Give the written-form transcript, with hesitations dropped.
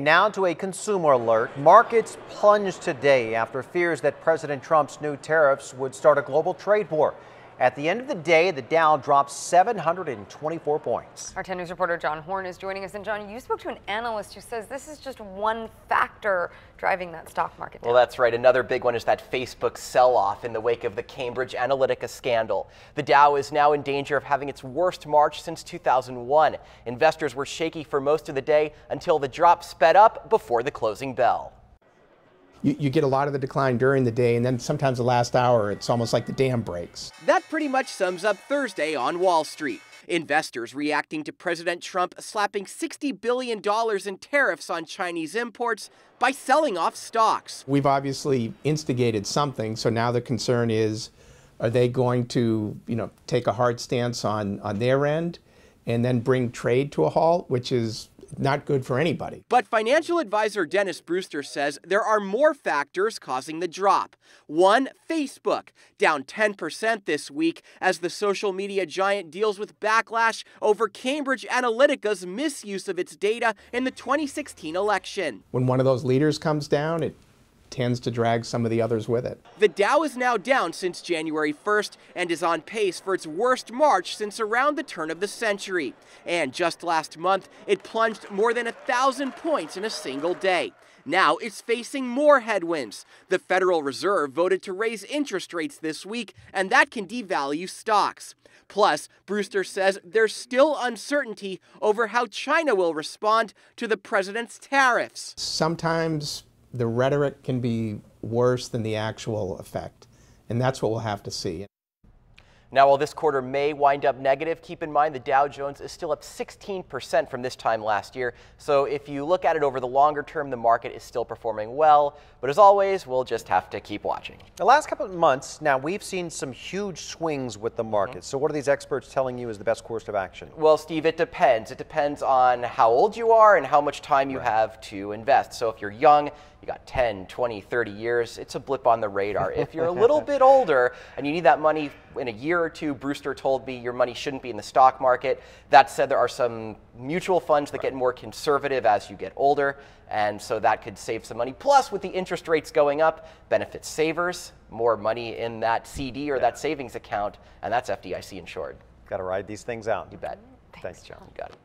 Now to a consumer alert. Markets plunged today after fears that President Trump's new tariffs would start a global trade war. At the end of the day, the Dow dropped 724 points. Our 10 News reporter John Horn is joining us. And John, you spoke to an analyst who says this is just one factor driving that stock market down. Well, that's right. Another big one is that Facebook sell-off in the wake of the Cambridge Analytica scandal. The Dow is now in danger of having its worst March since 2001. Investors were shaky for most of the day until the drop sped up before the closing bell. You get a lot of the decline during the day, and then sometimes the last hour, it's almost like the dam breaks. That pretty much sums up Thursday on Wall Street. Investors reacting to President Trump slapping $60 billion in tariffs on Chinese imports by selling off stocks. We've obviously instigated something, so now the concern is, are they going to, take a hard stance on their end and then bring trade to a halt, which is not good for anybody. But financial advisor Dennis Brewster says there are more factors causing the drop. One, Facebook, down 10% this week as the social media giant deals with backlash over Cambridge Analytica's misuse of its data in the 2016 election. When one of those leaders comes down, it tends to drag some of the others with it. The Dow is now down since January 1st and is on pace for its worst March since around the turn of the century. And just last month, it plunged more than 1,000 points in a single day. Now it's facing more headwinds. The Federal Reserve voted to raise interest rates this week, and that can devalue stocks. Plus, Brewster says there's still uncertainty over how China will respond to the president's tariffs. Sometimes the rhetoric can be worse than the actual effect, and that's what we'll have to see. Now, while this quarter may wind up negative, keep in mind the Dow Jones is still up 16% from this time last year. So if you look at it over the longer term, the market is still performing well. But as always, we'll just have to keep watching. The last couple of months, now we've seen some huge swings with the market. So what are these experts telling you is the best course of action? Well, Steve, it depends. It depends on how old you are and how much time you have to invest. So if you're young, you got 10, 20, 30 years, it's a blip on the radar. If you're a little bit older and you need that money in a year or two, Brewster told me your money shouldn't be in the stock market. That said, there are some mutual funds that get more conservative as you get older, and so that could save some money. Plus, with the interest rates going up, benefits savers, more money in that CD or that savings account, and that's FDIC insured. Got to ride these things out. You bet. Thanks, John. You got it.